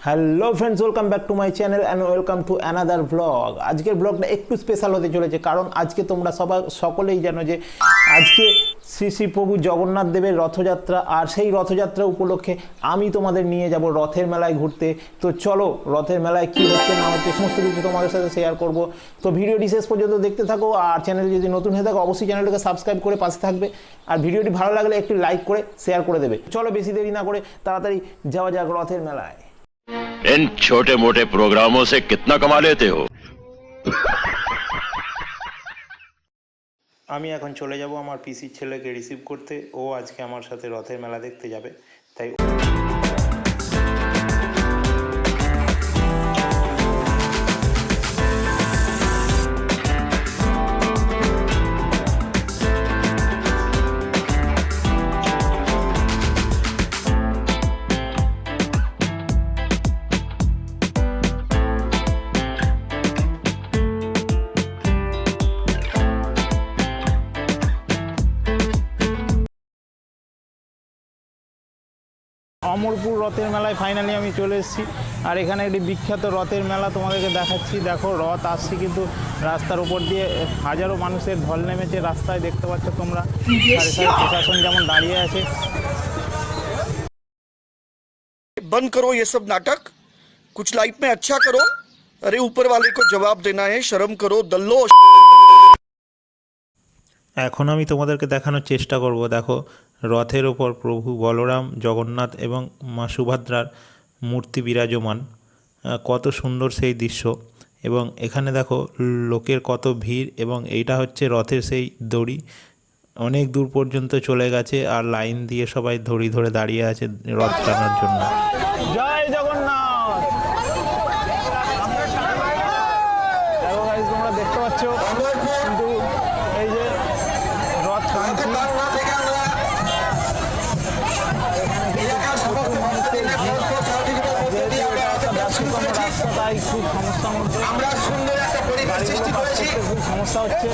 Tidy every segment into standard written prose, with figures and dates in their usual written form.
Hello friends, welcome back to my channel and welcome to another blog. আজকের ব্লগটা একটু special হতে চলেছে, কারণ আজকে তোমরা সকলেই জানো যে আজকে শ্রী শ্রী প্রভু জগন্নাথ দেবের রথযাত্রা। আর সেই রথযাত্রা উপলক্ষে আমি তোমাদের নিয়ে যাব রথের মেলায় ঘুরতে। তো চলো, রথের মেলায় কী হচ্ছে না হচ্ছে সমস্ত কিছু তোমাদের সাথে শেয়ার করব। তো ভিডিওটি শেষ পর্যন্ত দেখতে থাকো, আর চ্যানেল যদি নতুন হয়ে থাকো অবশ্যই চ্যানেলটাকে সাবস্ক্রাইব করে পাশে থাকবে, আর ভিডিওটি ভালো লাগলে একটু লাইক করে শেয়ার করে দেবে। চলো বেশি দেরি না করে তাড়াতাড়ি যাওয়া যাক রথের মেলায়। इन छोटे मोटे प्रोग्रामों से कितना कमा लेते हो? আমি এখন চলে যাব আমার পিসির ছেলেকে রিসিভ করতে। ও আজকে আমার সাথে রথের মেলা দেখতে যাবে, তাই অমরপুর রথের মেলায় ফাইনালি আমি চলে এসেছি। আর এখানে একটি বিখ্যাত রথের মেলা তোমাদেরকে দেখাচ্ছি। দেখো, রথ আসছে কিন্তু রাস্তার উপর দিয়ে হাজারো মানুষের ঢল নেমেছে রাস্তায়, দেখতে পাচ্ছ তোমরা। আর এখানে প্রশাসন যেমন দাঁড়িয়ে আছে। बंद करो ये सब नाटक, कुछ लाइफ में अच्छा करो। अरे ऊपर वाले को जवाब देना है, शर्म करो दल्लो। এখন আমি তোমাদেরকে দেখানোর চেষ্টা করব। দেখো, রথের ওপর প্রভু বলরাম, জগন্নাথ এবং মা সুভদ্রার মূর্তি বিরাজমান। কত সুন্দর সেই দৃশ্য। এবং এখানে দেখো লোকের কত ভিড়, এবং এইটা হচ্ছে রথের সেই দড়ি, অনেক দূর পর্যন্ত চলে গেছে। আর লাইন দিয়ে সবাই দড়ি ধরে দাঁড়িয়ে আছে রথ টানার জন্য। জয় জগন্নাথ। দেখো গাইস, তোমরা দেখতে পাচ্ছ কিন্তু এই যে রথ টানছি, রাস্তাটাই খুব সমস্যার মধ্যে, খুব সমস্যা হচ্ছে।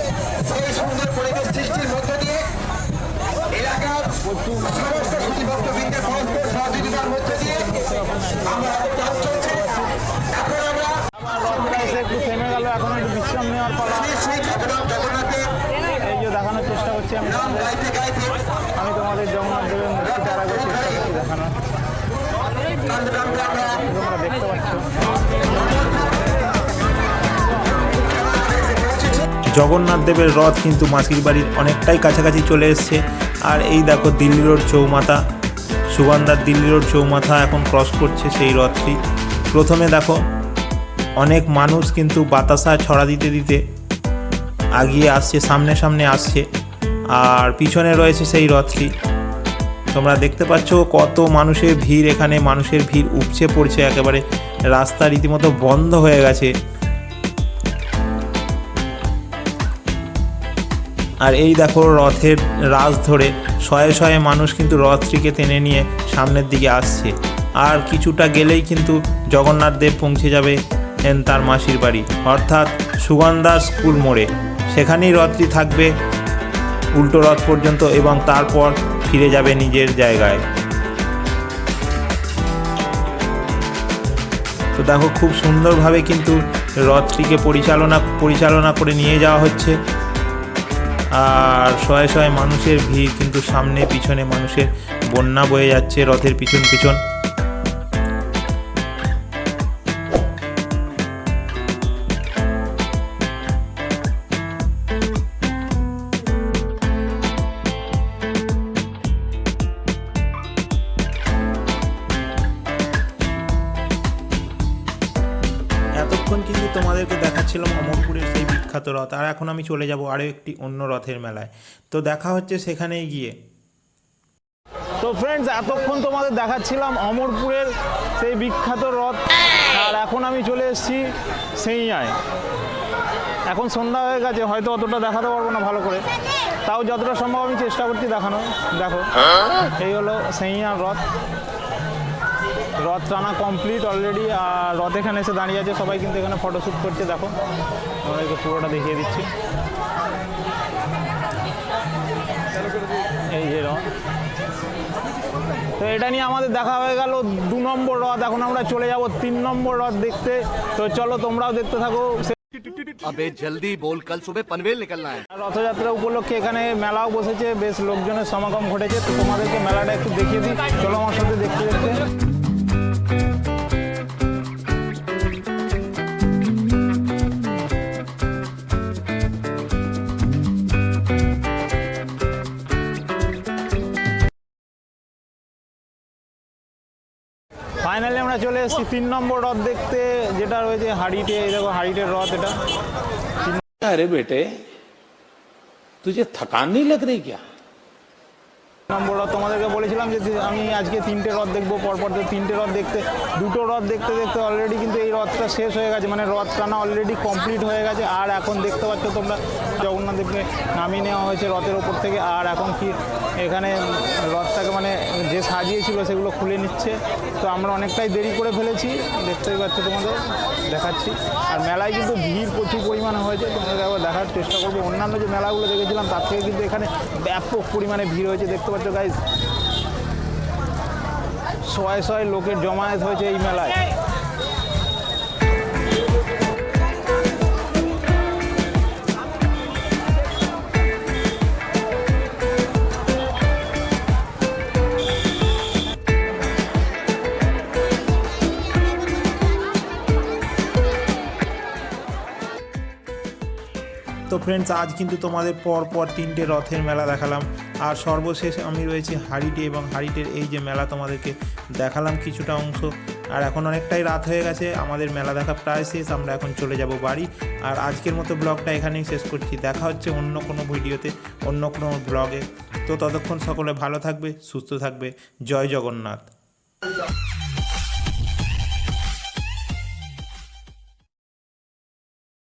একটু থেমে গেল, এখন একটু বিশ্রাম নেওয়ার পালা। এই যে দেখানোর চেষ্টা করছি আমি তোমাদের জগন্নাথ দেবের মূর্তিটা আর একবার চেষ্টা করছি দেখানোর। তোমরা দেখতে পাচ্ছ জগন্নাথ দেবের রথ কিন্তু মাসির বাড়ির অনেকটাই কাছাকাছি চলে এসছে। আর এই দেখো দিল্লি রোড চৌমাথা, সুগন্ধার দিল্লি রোড চৌমাথা এখন ক্রস করছে সেই রথটি। প্রথমে দেখো অনেক মানুষ কিন্তু বাতাসা ছড়া দিতে দিতে আগিয়ে আসছে, সামনে সামনে আসছে। আর পিছনে রয়েছে সেই রথটি। তোমরা দেখতে পাচ্ছ কত মানুষের ভিড়, এখানে মানুষের ভিড় উপচে পড়ছে, একেবারে রাস্তা রীতিমতো বন্ধ হয়ে গেছে। আর এই দেখো রথের রাজ ধরে শয়ে শয়ে মানুষ কিন্তু রথটিকে টেনে নিয়ে সামনের দিকে আসছে। আর কিছুটা গেলেই কিন্তু জগন্নাথ দেব পৌঁছে যাবে তার মাসির বাড়ি, অর্থাৎ সুগন্ধা স্কুল মোড়ে। সেখানেই রথটি থাকবে উল্টো রথ পর্যন্ত, এবং তারপর ফিরে যাবে নিজের জায়গায়। তো দেখো খুব সুন্দরভাবে কিন্তু রথটিকে পরিচালনা করে নিয়ে যাওয়া হচ্ছে। আর শয়ে শয়ে মানুষের ভিড়, কিন্তু সামনে পিছনে মানুষের বন্যা বয়ে যাচ্ছে রথের পিছন পিছন। এতক্ষণ কিন্তু তোমাদেরকে দেখাচ্ছিলাম অমরপুরের সেই বিখ্যাত রথ। আর এখন আমি চলে যাব আরও একটি অন্য রথের মেলায়। তো দেখা হচ্ছে সেখানেই গিয়ে। তো ফ্রেন্ডস, এতক্ষণ তোমাদের দেখাচ্ছিলাম অমরপুরের সেই বিখ্যাত রথ, আর এখন আমি চলে এসেছি সেইয়ায়। এখন সন্ধ্যা হয়ে গেছে, হয়তো অতটা দেখাতে পারবো না ভালো করে, তাও যতটা সম্ভব আমি চেষ্টা করছি দেখানো। দেখো, এই হলো সেইয়ার রথ। রথ টানা কমপ্লিট অলরেডি। আর রথ এখানে এসে দাঁড়িয়ে আছে, সবাই কিন্তু এখানে ফটোশ্যুট করছে। দেখো, আমাদেরকে পুরোটা দেখিয়ে দিচ্ছি। এই যে রথ, তো এটা নিয়ে আমাদের দেখা হয়ে গেল 2 নম্বর রথ। এখন আমরা চলে যাব 3 নম্বর রথ দেখতে। তো চলো তোমরাও দেখতে থাকো। अबे जल्दी बोल, कल सुबह पनवेल निकलना है। রথযাত্রা উপলক্ষে এখানে মেলাও বসেছে, বেশ লোকজনের সমাগম ঘটেছে। তো তোমাদেরকে মেলাটা একটু দেখিয়ে দিই, চলো আমার সাথে দেখতে দেখতে। ফাইনালি আমরা চলে এসেছি 3 নম্বর রথ দেখতে, যেটা রয়েছে হাড়িটে। এই দেখো হাড়িটের রথ এটা। अरे बेटे तुझे थकान नहीं लग रही क्या? নম্বর রথ তোমাদেরকে বলেছিলাম যে আমি আজকে 3টে রথ দেখবো পরপর। তো 3টে রথ দেখতে, 2টো রথ দেখতে দেখতে অলরেডি কিন্তু এই রথটা শেষ হয়ে গেছে, মানে রথ টানা অলরেডি কমপ্লিট হয়ে গেছে। আর এখন দেখতে পাচ্ছ তোমরা জগন্নাথ দেবকে নামিয়ে নেওয়া হয়েছে রথের ওপর থেকে। আর এখন কি এখানে রথটাকে মানে যে সাজিয়েছিল সেগুলো খুলে নিচ্ছে। তো আমরা অনেকটাই দেরি করে ফেলেছি, দেখতেই পাচ্ছ, তোমাদের দেখাচ্ছি। আর মেলায় কিন্তু ভিড় প্রচুর পরিমাণে হয়েছে, তোমাদের একবার দেখার চেষ্টা করবো। অন্যান্য যে মেলাগুলো দেখেছিলাম তার থেকে কিন্তু এখানে ব্যাপক পরিমাণে ভিড় হয়েছে, দেখতে পাচ্ছ গাইজ। শয়ে শয়ে লোকের জমায়েত হয়েছে এই মেলায়। তো ফ্রেন্ডস, আজ কিন্তু তোমাদের পর 3টে রথের মেলা দেখালাম। আর সর্বশেষ আমি রয়েছি হাড়িটে, এবং হাড়িটের এই যে মেলা তোমাদেরকে দেখালাম কিছুটা অংশ। আর এখন অনেকটাই রাত হয়ে গেছে, আমাদের মেলা দেখা প্রায় শেষ, আমরা এখন চলে যাব বাড়ি। আর আজকের মতো ব্লগটা এখানেই শেষ করছি। দেখা হচ্ছে অন্য কোনো ভিডিওতে, অন্য কোনো ব্লগে। তো ততক্ষণ সকলে ভালো থাকবে, সুস্থ থাকবে। জয় জগন্নাথ।